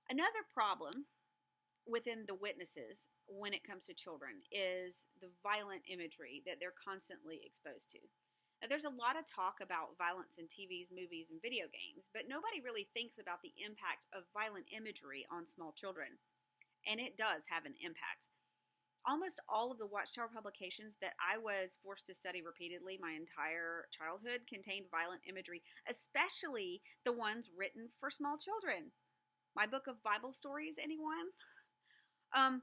Another problem within the witnesses when it comes to children is the violent imagery that they're constantly exposed to. Now, there's a lot of talk about violence in TVs, movies, and video games, but nobody really thinks about the impact of violent imagery on small children. And it does have an impact. Almost all of the Watchtower publications that I was forced to study repeatedly my entire childhood contained violent imagery, especially the ones written for small children. My book of Bible stories, anyone? Um,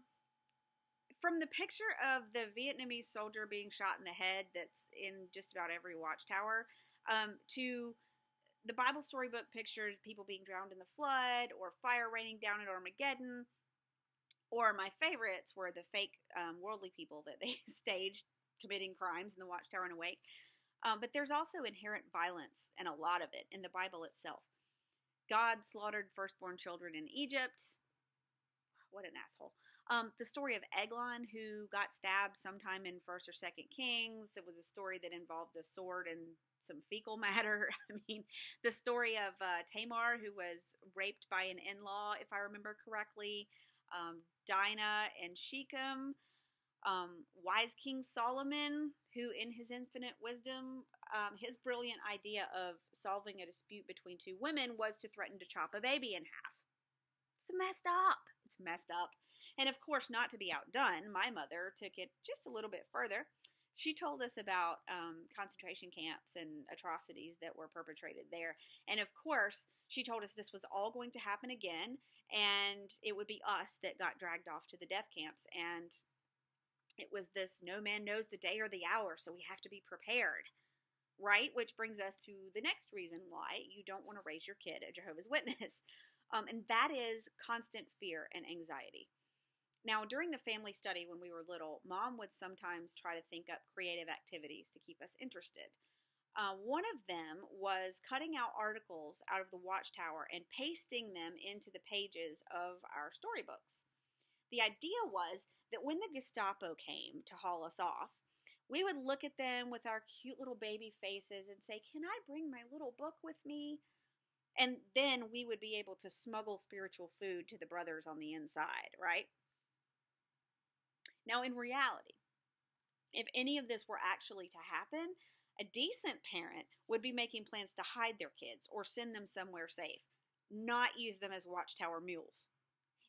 from the picture of the Vietnamese soldier being shot in the head that's in just about every Watchtower, to the Bible storybook pictures, people being drowned in the flood or fire raining down at Armageddon, or my favorites were the fake worldly people that they staged committing crimes in the Watchtower and Awake. But there's also inherent violence, and a lot of it, in the Bible itself. God slaughtered firstborn children in Egypt. What an asshole. The story of Eglon, who got stabbed sometime in 1st or 2nd Kings. It was a story that involved a sword and some fecal matter. I mean, the story of Tamar, who was raped by an in-law, if I remember correctly. Dinah and Shechem. Wise King Solomon, who in his infinite wisdom, his brilliant idea of solving a dispute between two women was to threaten to chop a baby in half. It's messed up. It's messed up. And of course, not to be outdone, my mother took it just a little bit further. She told us about concentration camps and atrocities that were perpetrated there. And of course, she told us this was all going to happen again, and it would be us that got dragged off to the death camps. And it was this, no man knows the day or the hour, so we have to be prepared, right? Which brings us to the next reason why you don't want to raise your kid a Jehovah's Witness. And that is constant fear and anxiety. Now, during the family study when we were little, Mom would sometimes try to think up creative activities to keep us interested. One of them was cutting out articles out of the Watchtower and pasting them into the pages of our storybooks. The idea was that when the Gestapo came to haul us off, we would look at them with our cute little baby faces and say, "Can I bring my little book with me?" And then we would be able to smuggle spiritual food to the brothers on the inside, right? Now, in reality, if any of this were actually to happen, a decent parent would be making plans to hide their kids or send them somewhere safe, not use them as Watchtower mules.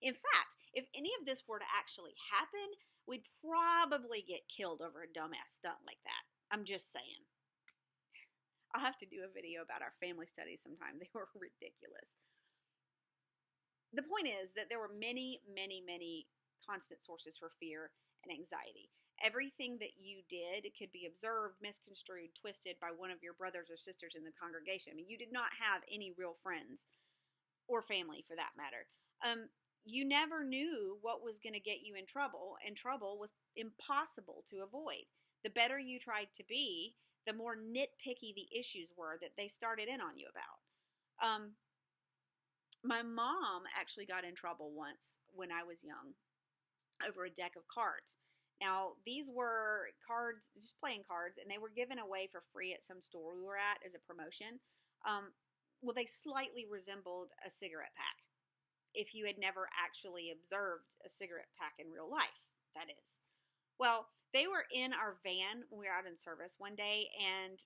In fact, if any of this were to actually happen, we'd probably get killed over a dumbass stunt like that. I'm just saying. I'll have to do a video about our family studies sometime. They were ridiculous. The point is that there were many, many, many constant sources for fear and anxiety. Everything that you did could be observed, misconstrued, twisted by one of your brothers or sisters in the congregation. I mean, you did not have any real friends or family for that matter. You never knew what was going to get you in trouble, and trouble was impossible to avoid. The better you tried to be, the more nitpicky the issues were that they started in on you about. My mom actually got in trouble once when I was young over a deck of cards. Now, these were cards, just playing cards, and they were given away for free at some store we were at as a promotion. Well, they slightly resembled a cigarette pack. If you had never actually observed a cigarette pack in real life, that is. Well, they were in our van when we were out in service one day, and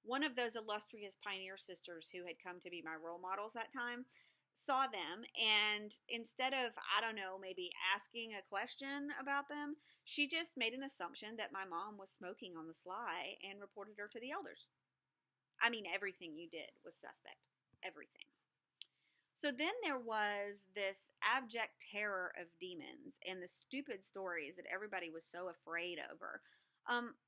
one of those illustrious pioneer sisters who had come to be my role models that time saw them, and instead of, I don't know, maybe asking a question about them, she just made an assumption that my mom was smoking on the sly and reported her to the elders. I mean, everything you did was suspect. Everything. So then there was this abject terror of demons and the stupid stories that everybody was so afraid over.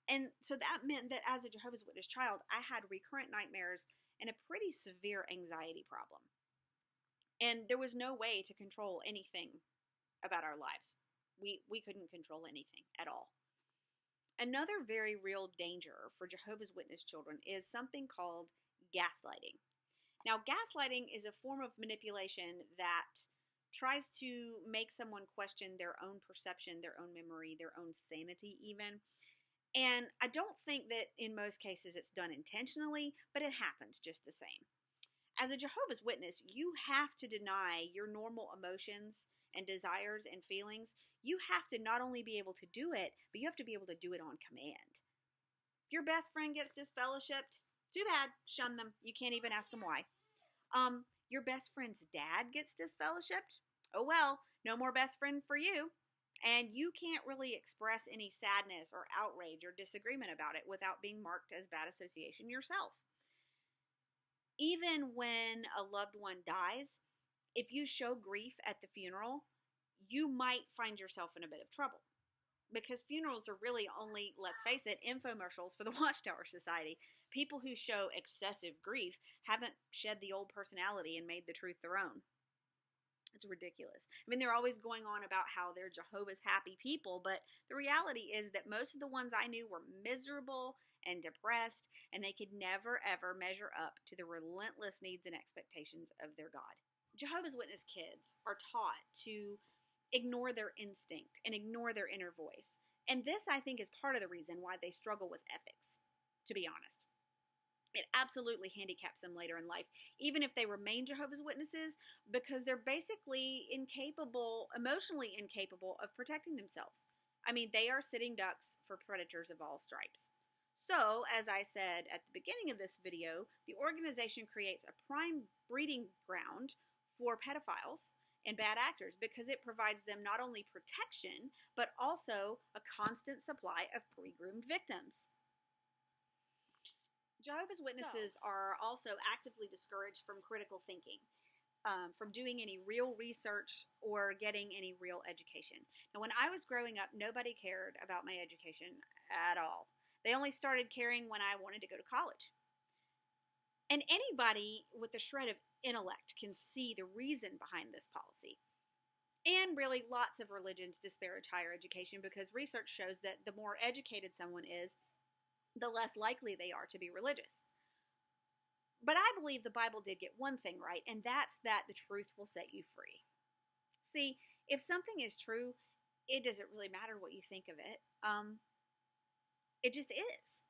And so that meant that as a Jehovah's Witness child, I had recurrent nightmares and a pretty severe anxiety problem. And there was no way to control anything about our lives. We couldn't control anything at all. Another very real danger for Jehovah's Witness children is something called gaslighting. Now, gaslighting is a form of manipulation that tries to make someone question their own perception, their own memory, their own sanity even. And I don't think that in most cases it's done intentionally, but it happens just the same. As a Jehovah's Witness, you have to deny your normal emotions and desires and feelings. You have to not only be able to do it, but you have to be able to do it on command. If your best friend gets disfellowshipped, too bad, shun them. You can't even ask them why. Your best friend's dad gets disfellowshipped. Oh well, no more best friend for you. And you can't really express any sadness or outrage or disagreement about it without being marked as bad association yourself. Even when a loved one dies, if you show grief at the funeral, you might find yourself in a bit of trouble. Because funerals are really only, let's face it, infomercials for the Watchtower Society. People who show excessive grief haven't shed the old personality and made the truth their own. It's ridiculous. I mean, they're always going on about how they're Jehovah's happy people, but the reality is that most of the ones I knew were miserable and depressed, and they could never, ever measure up to the relentless needs and expectations of their God. Jehovah's Witness kids are taught to ignore their instinct and ignore their inner voice. And this, I think, is part of the reason why they struggle with ethics, to be honest. It absolutely handicaps them later in life, even if they remain Jehovah's Witnesses, because they're basically incapable, emotionally incapable of protecting themselves. I mean, they are sitting ducks for predators of all stripes. So, as I said at the beginning of this video, the organization creates a prime breeding ground for pedophiles and bad actors because it provides them not only protection, but also a constant supply of pre-groomed victims. Jehovah's Witnesses are also actively discouraged from critical thinking, from doing any real research or getting any real education. Now, when I was growing up, nobody cared about my education at all. They only started caring when I wanted to go to college. And anybody with a shred of intellect can see the reason behind this policy. And really, lots of religions disparage higher education because research shows that the more educated someone is, the less likely they are to be religious. But I believe the Bible did get one thing right, and that's that the truth will set you free. See, if something is true, it doesn't really matter what you think of it. It just is.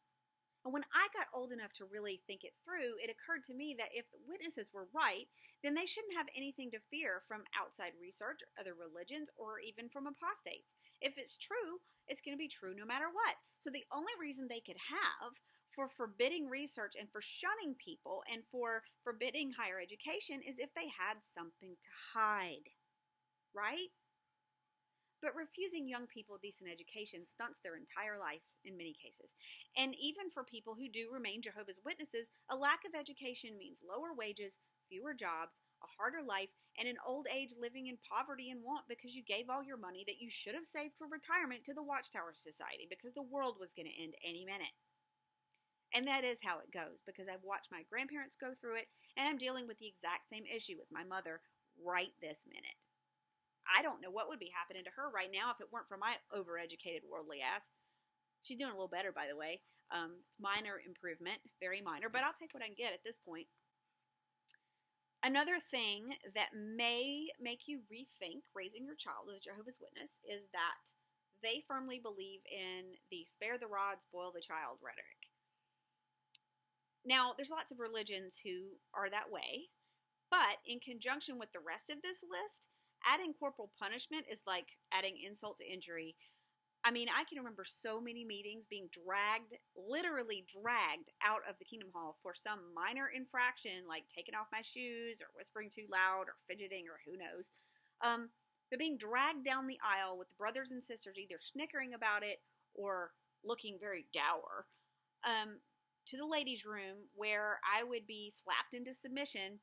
And when I got old enough to really think it through, it occurred to me that if the witnesses were right, then they shouldn't have anything to fear from outside research, other religions, or even from apostates. If it's true, it's going to be true no matter what. So the only reason they could have for forbidding research and for shunning people and for forbidding higher education is if they had something to hide, right? But refusing young people decent education stunts their entire lives in many cases. And even for people who do remain Jehovah's Witnesses, a lack of education means lower wages, fewer jobs, a harder life, and an old age living in poverty and want because you gave all your money that you should have saved for retirement to the Watchtower Society because the world was going to end any minute. And that is how it goes because I've watched my grandparents go through it, and I'm dealing with the exact same issue with my mother right this minute. I don't know what would be happening to her right now if it weren't for my overeducated worldly ass. She's doing a little better, by the way. It's minor improvement, very minor, but I'll take what I can get at this point. Another thing that may make you rethink raising your child as a Jehovah's Witness is that they firmly believe in the spare the rod, spoil the child rhetoric. Now, there's lots of religions who are that way, but in conjunction with the rest of this list, adding corporal punishment is like adding insult to injury. I mean, I can remember so many meetings being dragged, literally dragged out of the Kingdom Hall for some minor infraction, like taking off my shoes or whispering too loud or fidgeting or who knows. But being dragged down the aisle with the brothers and sisters either snickering about it or looking very dour to the ladies' room where I would be slapped into submission.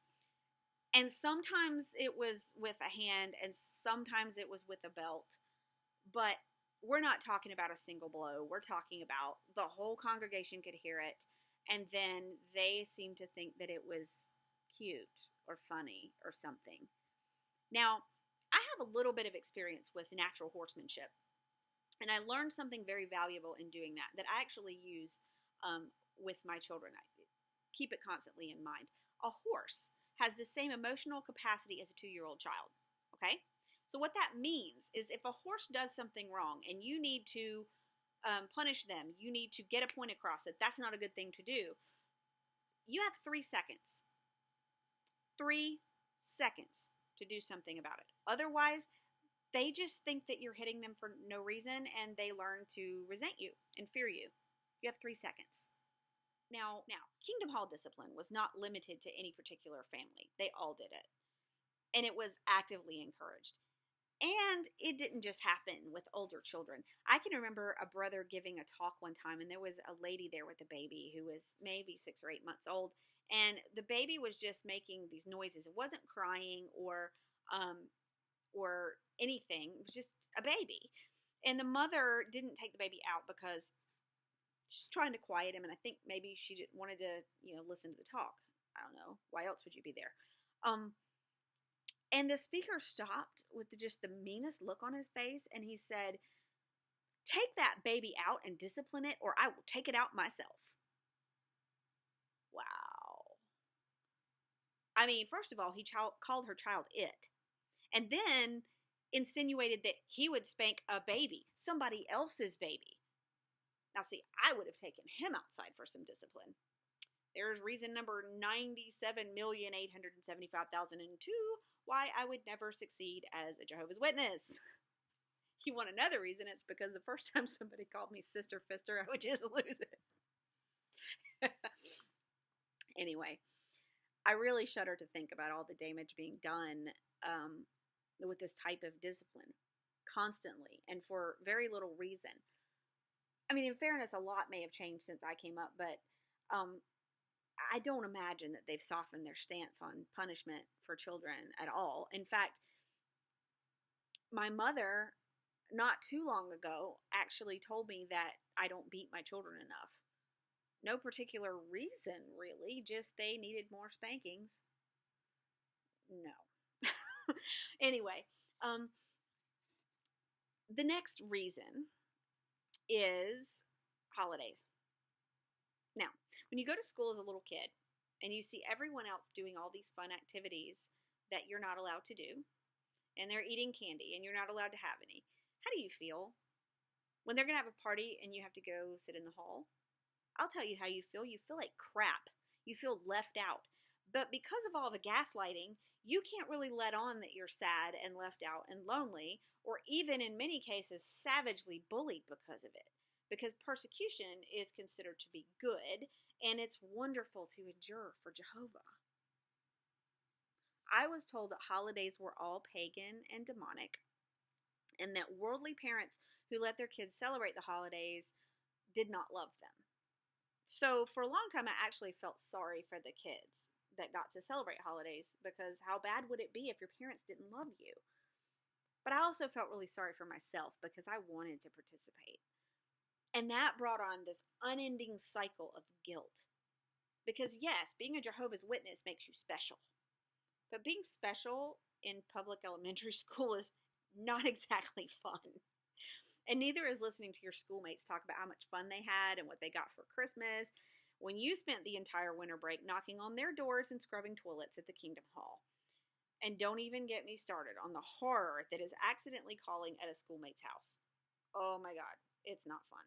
And sometimes it was with a hand and sometimes it was with a belt. But we're not talking about a single blow. We're talking about the whole congregation could hear it. And then they seemed to think that it was cute or funny or something. Now, I have a little bit of experience with natural horsemanship. And I learned something very valuable in doing that I actually use with my children. I keep it constantly in mind. A horse has the same emotional capacity as a 2-year-old child, okay? So what that means is if a horse does something wrong and you need to punish them, you need to get a point across that that's not a good thing to do, you have 3 seconds. 3 seconds to do something about it. Otherwise, they just think that you're hitting them for no reason, and they learn to resent you and fear you. You have 3 seconds. Now, Kingdom Hall discipline was not limited to any particular family. They all did it. And it was actively encouraged. And it didn't just happen with older children. I can remember a brother giving a talk one time, and there was a lady there with a baby who was maybe 6 or 8 months old, and the baby was just making these noises. It wasn't crying or anything. It was just a baby, and the mother didn't take the baby out because she's trying to quiet him, and I think maybe she just wanted to, listen to the talk. I don't know. Why else would you be there? And the speaker stopped with just the meanest look on his face, and he said, "Take that baby out and discipline it, or I will take it out myself." Wow. I mean, first of all, he called her child it, and then insinuated that he would spank a baby, somebody else's baby. Now, see, I would have taken him outside for some discipline. There's reason number 97,875,002 why I would never succeed as a Jehovah's Witness. You want another reason? It's because the first time somebody called me Sister Fister, I would just lose it. Anyway, I really shudder to think about all the damage being done with this type of discipline constantly and for very little reason. I mean, in fairness, a lot may have changed since I came up, but I don't imagine that they've softened their stance on punishment for children at all. In fact, my mother, not too long ago, actually told me that I don't beat my children enough. No particular reason, really, just they needed more spankings. No. Anyway, the next reason is holidays. Now, when you go to school as a little kid and you see everyone else doing all these fun activities that you're not allowed to do, and they're eating candy and you're not allowed to have any, how do you feel? When they're going to have a party and you have to go sit in the hall, I'll tell you how you feel. You feel like crap. You feel left out. But because of all the gaslighting, you can't really let on that you're sad and left out and lonely, or even in many cases savagely bullied because of it. Because persecution is considered to be good, and it's wonderful to endure for Jehovah. I was told that holidays were all pagan and demonic, and that worldly parents who let their kids celebrate the holidays did not love them. So for a long time, I actually felt sorry for the kids that got to celebrate holidays, because how bad would it be if your parents didn't love you? But I also felt really sorry for myself because I wanted to participate. And that brought on this unending cycle of guilt. Because yes, being a Jehovah's Witness makes you special. But being special in public elementary school is not exactly fun. And neither is listening to your schoolmates talk about how much fun they had and what they got for Christmas when you spent the entire winter break knocking on their doors and scrubbing toilets at the Kingdom Hall. And don't even get me started on the horror that is accidentally calling at a schoolmate's house. Oh my God, it's not fun.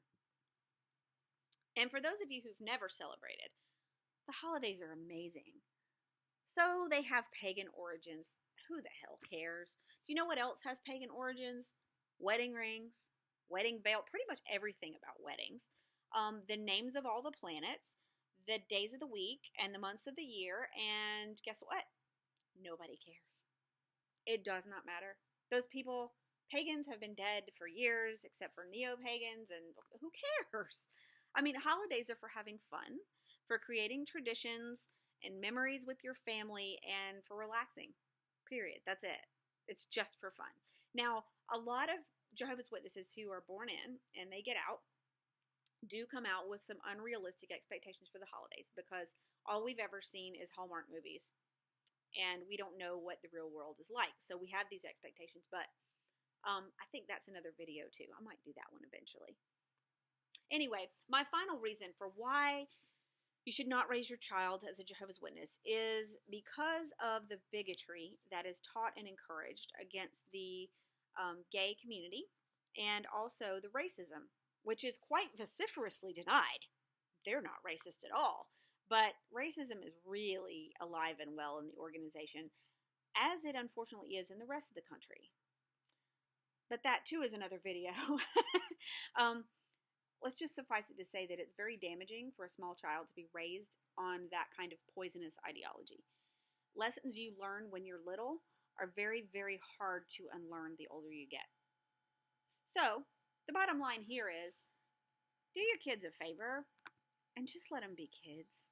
And for those of you who've never celebrated, the holidays are amazing. So they have pagan origins. Who the hell cares? Do you know what else has pagan origins? Wedding rings, wedding veil, pretty much everything about weddings. The names of all the planets, the days of the week, and the months of the year. And guess what? Nobody cares. It does not matter. Those people, pagans, have been dead for years, except for neo-pagans, and who cares? I mean, holidays are for having fun, for creating traditions and memories with your family, and for relaxing. Period. That's it. It's just for fun. Now, a lot of Jehovah's Witnesses who are born in and they get out do come out with some unrealistic expectations for the holidays, because all we've ever seen is Hallmark movies, and we don't know what the real world is like. So we have these expectations, but I think that's another video too. I might do that one eventually. Anyway, my final reason for why you should not raise your child as a Jehovah's Witness is because of the bigotry that is taught and encouraged against the gay community, and also the racism, which is quite vociferously denied. They're not racist at all. But racism is really alive and well in the organization, as it unfortunately is in the rest of the country. But that too is another video. um, let's just suffice it to say that it's very damaging for a small child to be raised on that kind of poisonous ideology. Lessons you learn when you're little are very, very hard to unlearn the older you get. So, the bottom line here is do your kids a favor and just let them be kids.